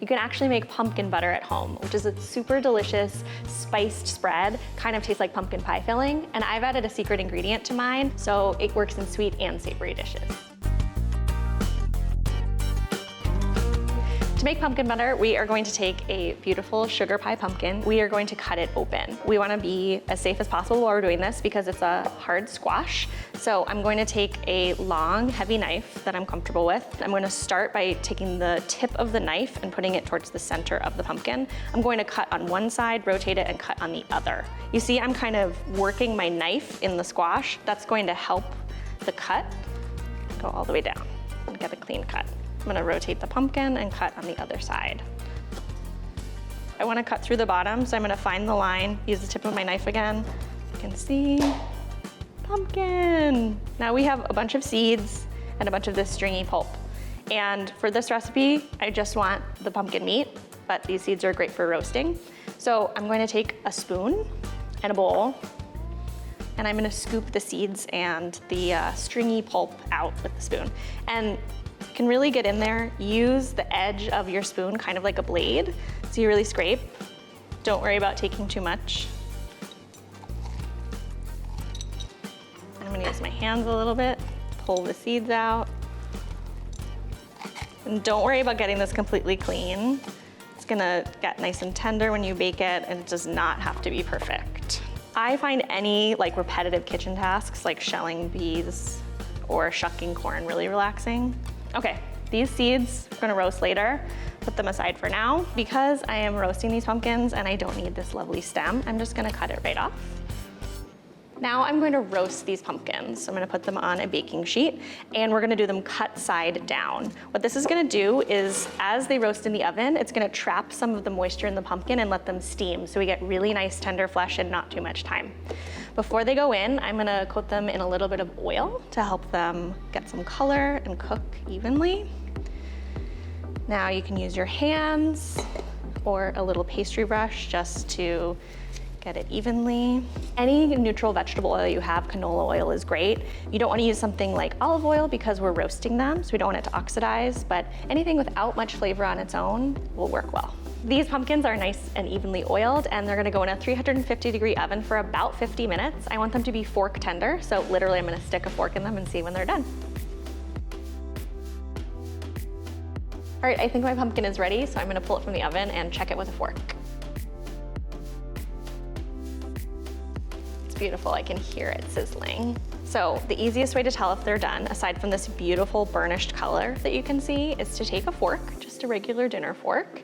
you can actually make pumpkin butter at home, which is a super delicious spiced spread, kind of tastes like pumpkin pie filling. And I've added a secret ingredient to mine, so it works in sweet and savory dishes. To make pumpkin butter, we are going to take a beautiful sugar pie pumpkin. We are going to cut it open. We want to be as safe as possible while we're doing this because it's a hard squash. So I'm going to take a long, heavy knife that I'm comfortable with. I'm going to start by taking the tip of the knife and putting it towards the center of the pumpkin. I'm going to cut on one side, rotate it, and cut on the other. You see, I'm kind of working my knife in the squash. That's going to help the cut go all the way down and get a clean cut. I'm gonna rotate the pumpkin and cut on the other side. I wanna cut through the bottom, so I'm gonna find the line, use the tip of my knife again. You can see, pumpkin. Now we have a bunch of seeds and a bunch of this stringy pulp. And for this recipe, I just want the pumpkin meat, but these seeds are great for roasting. So I'm going to take a spoon and a bowl, and I'm gonna scoop the seeds and the stringy pulp out with the spoon. And you can really get in there, use the edge of your spoon kind of like a blade, so you really scrape. Don't worry about taking too much. I'm gonna use my hands a little bit, pull the seeds out. And don't worry about getting this completely clean. It's gonna get nice and tender when you bake it, and it does not have to be perfect. I find any like repetitive kitchen tasks like shelling peas or shucking corn really relaxing. Okay, these seeds I'm gonna roast later. Put them aside for now. Because I am roasting these pumpkins and I don't need this lovely stem, I'm just gonna cut it right off. Now I'm going to roast these pumpkins. So I'm gonna put them on a baking sheet and we're gonna do them cut side down. What this is gonna do is, as they roast in the oven, it's gonna trap some of the moisture in the pumpkin and let them steam, so we get really nice tender flesh and not too much time. Before they go in, I'm gonna coat them in a little bit of oil to help them get some color and cook evenly. Now you can use your hands or a little pastry brush just to get it evenly. Any neutral vegetable oil you have, canola oil is great. You don't want to use something like olive oil because we're roasting them, so we don't want it to oxidize, but anything without much flavor on its own will work well. These pumpkins are nice and evenly oiled, and they're gonna go in a 350-degree oven for about 50 minutes. I want them to be fork tender, so literally I'm gonna stick a fork in them and see when they're done. All right, I think my pumpkin is ready, so I'm gonna pull it from the oven and check it with a fork. It's beautiful, I can hear it sizzling. So the easiest way to tell if they're done, aside from this beautiful burnished color that you can see, is to take a fork, just a regular dinner fork,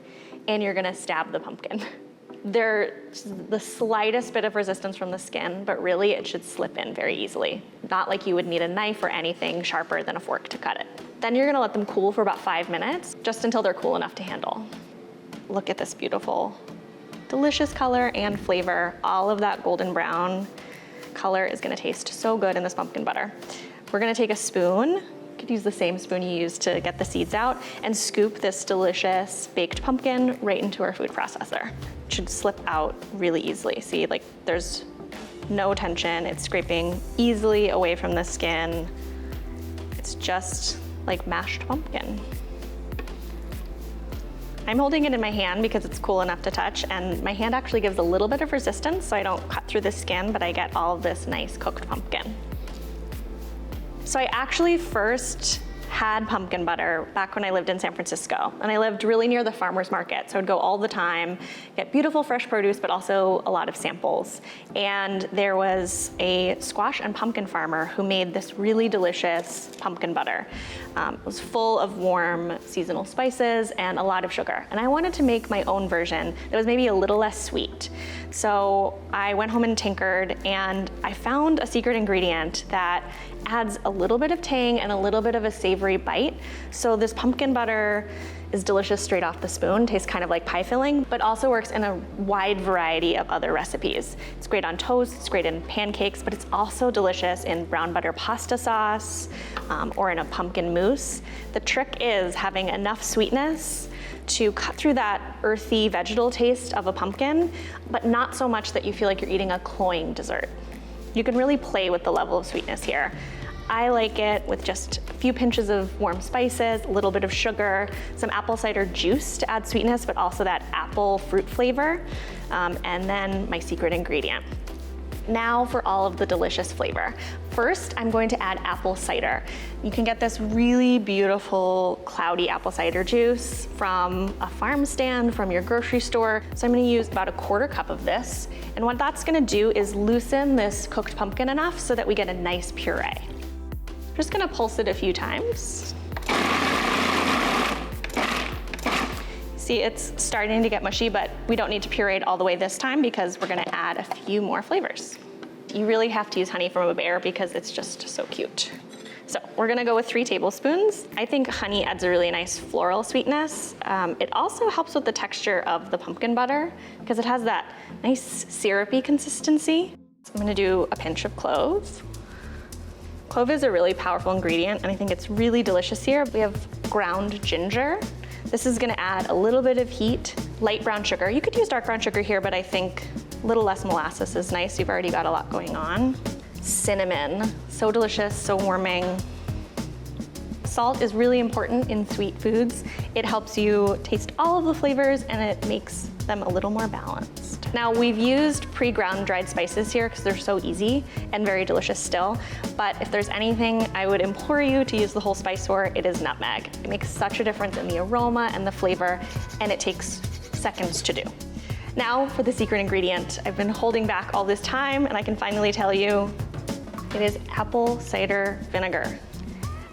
and you're gonna stab the pumpkin. There's the slightest bit of resistance from the skin, but really it should slip in very easily. Not like you would need a knife or anything sharper than a fork to cut it. Then you're gonna let them cool for about 5 minutes, just until they're cool enough to handle. Look at this beautiful, delicious color and flavor. All of that golden brown color is gonna taste so good in this pumpkin butter. We're gonna take a spoon, you could use the same spoon you used to get the seeds out, and scoop this delicious baked pumpkin right into our food processor. It should slip out really easily. See, like there's no tension. It's scraping easily away from the skin. It's just like mashed pumpkin. I'm holding it in my hand because it's cool enough to touch, and my hand actually gives a little bit of resistance so I don't cut through the skin, but I get all of this nice cooked pumpkin. So I actually first had pumpkin butter back when I lived in San Francisco, and I lived really near the farmer's market, so I'd go all the time, get beautiful fresh produce, but also a lot of samples. And there was a squash and pumpkin farmer who made this really delicious pumpkin butter. It was full of warm seasonal spices and a lot of sugar. And I wanted to make my own version that was maybe a little less sweet. So I went home and tinkered, and I found a secret ingredient that adds a little bit of tang and a little bit of a savory bite. So this pumpkin butter is delicious straight off the spoon, tastes kind of like pie filling, but also works in a wide variety of other recipes. It's great on toast, it's great in pancakes, but it's also delicious in brown butter pasta sauce or in a pumpkin mousse. The trick is having enough sweetness to cut through that earthy vegetal taste of a pumpkin, but not so much that you feel like you're eating a cloying dessert. You can really play with the level of sweetness here. I like it with just a few pinches of warm spices, a little bit of sugar, some apple cider juice to add sweetness, but also that apple fruit flavor, and then my secret ingredient. Now for all of the delicious flavor. First, I'm going to add apple cider. You can get this really beautiful cloudy apple cider juice from a farm stand, from your grocery store. So I'm gonna use about a 1/4 cup of this. And what that's gonna do is loosen this cooked pumpkin enough so that we get a nice puree. Just gonna pulse it a few times. See, it's starting to get mushy, but we don't need to puree it all the way this time because we're gonna add a few more flavors. You really have to use honey from a bear because it's just so cute. So we're gonna go with 3 tablespoons. I think honey adds a really nice floral sweetness. It also helps with the texture of the pumpkin butter because it has that nice syrupy consistency. So I'm gonna do a pinch of clove. Clove is a really powerful ingredient and I think it's really delicious here. We have ground ginger. This is gonna add a little bit of heat, light brown sugar. You could use dark brown sugar here, but I think a little less molasses is nice. You've already got a lot going on. Cinnamon, so delicious, so warming. Salt is really important in sweet foods. It helps you taste all of the flavors and it makes them a little more balanced. Now we've used pre-ground dried spices here because they're so easy and very delicious still. But if there's anything I would implore you to use the whole spice for, it is nutmeg. It makes such a difference in the aroma and the flavor, and it takes seconds to do. Now for the secret ingredient. I've been holding back all this time and I can finally tell you, it is apple cider vinegar.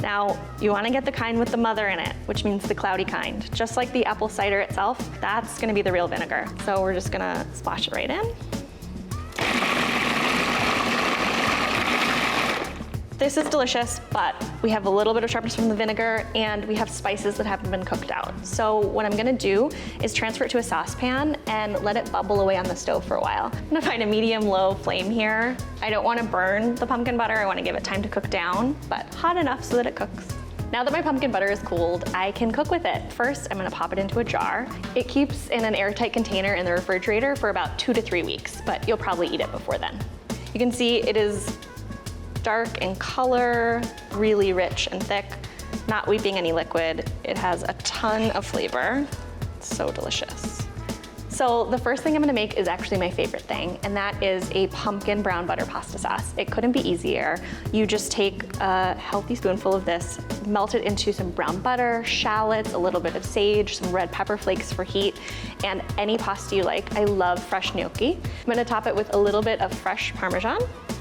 Now, you wanna get the kind with the mother in it, which means the cloudy kind. Just like the apple cider itself, that's gonna be the real vinegar. So we're just gonna splash it right in. This is delicious, but we have a little bit of sharpness from the vinegar and we have spices that haven't been cooked out. So what I'm gonna do is transfer it to a saucepan and let it bubble away on the stove for a while. I'm gonna find a medium-low flame here. I don't wanna burn the pumpkin butter, I wanna give it time to cook down, but hot enough so that it cooks. Now that my pumpkin butter is cooled, I can cook with it. First, I'm gonna pop it into a jar. It keeps in an airtight container in the refrigerator for about 2 to 3 weeks, but you'll probably eat it before then. You can see it is dark in color, really rich and thick, not weeping any liquid. It has a ton of flavor. It's so delicious. So the first thing I'm gonna make is actually my favorite thing, and that is a pumpkin brown butter pasta sauce. It couldn't be easier. You just take a healthy spoonful of this, melt it into some brown butter, shallots, a little bit of sage, some red pepper flakes for heat, and any pasta you like. I love fresh gnocchi. I'm gonna top it with a little bit of fresh Parmesan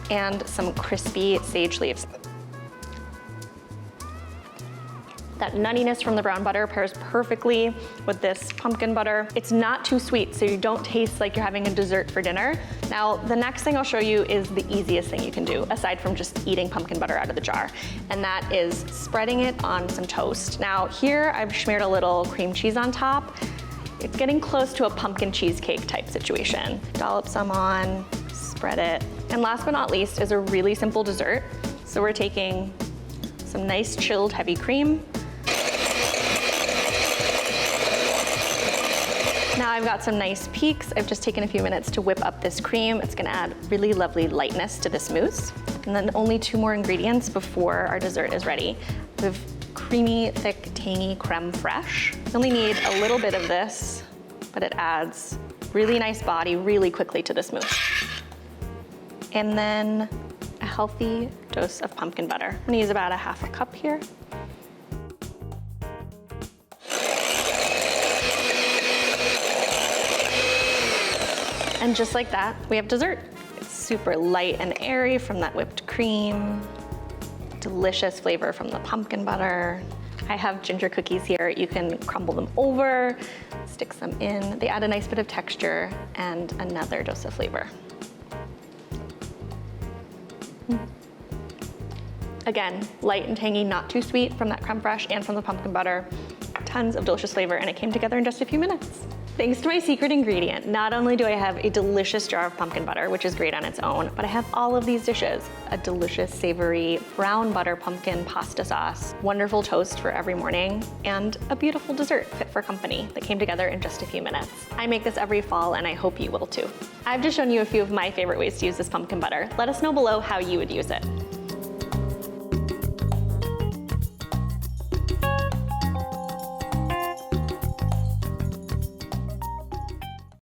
and some crispy sage leaves. That nuttiness from the brown butter pairs perfectly with this pumpkin butter. It's not too sweet, so you don't taste like you're having a dessert for dinner. Now, the next thing I'll show you is the easiest thing you can do, aside from just eating pumpkin butter out of the jar, and that is spreading it on some toast. Now, here I've smeared a little cream cheese on top. It's getting close to a pumpkin cheesecake type situation. Dollop some on, spread it. And last but not least is a really simple dessert. So we're taking some nice chilled heavy cream. Now I've got some nice peaks. I've just taken a few minutes to whip up this cream. It's gonna add really lovely lightness to this mousse. And then only 2 more ingredients before our dessert is ready. We have creamy, thick, tangy creme fraiche. You only need a little bit of this, but it adds really nice body really quickly to this mousse. And then a healthy dose of pumpkin butter. I'm gonna use about a 1/2 cup here. And just like that, we have dessert. It's super light and airy from that whipped cream. Delicious flavor from the pumpkin butter. I have ginger cookies here. You can crumble them over, stick some in. They add a nice bit of texture and another dose of flavor. Again, light and tangy, not too sweet from that creme fraiche and from the pumpkin butter. Tons of delicious flavor, and it came together in just a few minutes. Thanks to my secret ingredient, not only do I have a delicious jar of pumpkin butter, which is great on its own, but I have all of these dishes. A delicious savory brown butter pumpkin pasta sauce, wonderful toast for every morning, and a beautiful dessert fit for company that came together in just a few minutes. I make this every fall, and I hope you will too. I've just shown you a few of my favorite ways to use this pumpkin butter. Let us know below how you would use it.